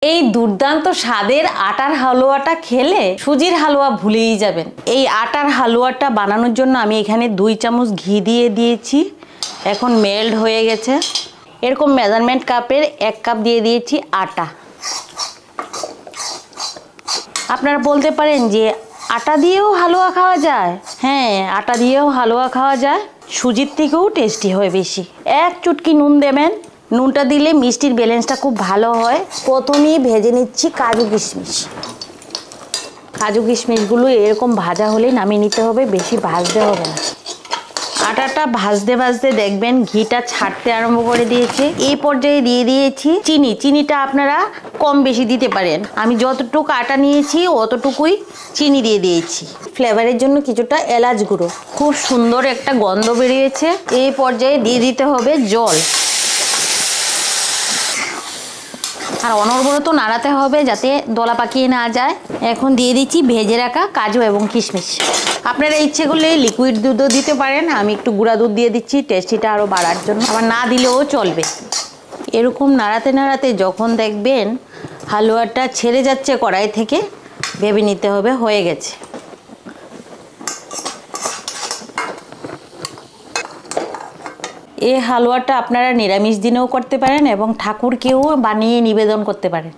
এই দুর্দান্ত স্বাদের আটার হালুয়াটা খেলে সুজির হালুয়া ভুলেই যাবেন। এই আটার হালুয়াটা বানানোর জন্য আমি এখানে 2 চামচ ঘি দিয়ে দিয়েছি। এখন মেল্ট হয়ে গেছে। এরকম মেজারমেন্ট কাপের 1 কাপ দিয়ে দিয়েছি আটা। আপনারা বলতে পারেন যে আটা দিয়েও হালুয়া খাওয়া যায়। হ্যাঁ, আটা দিয়েও হালুয়া খাওয়া যায়, সুজির থেকেও টেস্টি হয় বেশি। 1 চুটকি নুন দেবেন। নুনটা দিলে মিষ্টির ব্যালেন্সটা খুব ভালো হয়। প্রথমেই ভেজে নিচ্ছি কাজু কিশমিশ। কাজু কিশমিশগুলো এরকম ভাজা হলেই নামিয়ে নিতে হবে, বেশি ভাজতে হবে না। আটাটা ভাজতে ভাজতে দেখবেন ঘিটা ছাড়তে আরম্ভ করে দিয়েছে। এই পর্যায়ে দিয়ে দিয়েছি চিনি। চিনিটা আপনারা কম বেশি দিতে পারেন। আমি যতটুকু আটা নিয়েছি অতটুকুই চিনি দিয়ে দিয়েছি। ফ্লেভারের জন্য কিছুটা এলাচ গুঁড়ো। খুব সুন্দর একটা গন্ধ বেরিয়েছে। এই পর্যায়ে দিয়ে দিতে হবে জল। আর অনবরত নাড়াতে হবে যাতে দলা পাকিয়ে না যায়। এখন দিয়ে দিচ্ছি ভেজে রাখা কাজু এবং কিশমিশ। আপনারা ইচ্ছে করলে লিকুইড দুধও দিতে পারেন। আমি একটু গুঁড়া দুধ দিয়ে দিচ্ছি টেস্টিটা আরও বাড়ার জন্য। আবার না দিলেও চলবে। এরকম নাড়াতে নাড়াতে যখন দেখবেন হালুয়াটা ছেড়ে যাচ্ছে কড়াই থেকে, ভেবে নিতে হবে হয়ে গেছে। এই হালুয়াটা আপনারা নিরামিষ দিনেও করতে পারেন এবং ঠাকুরকেও বানিয়ে নিবেদন করতে পারেন।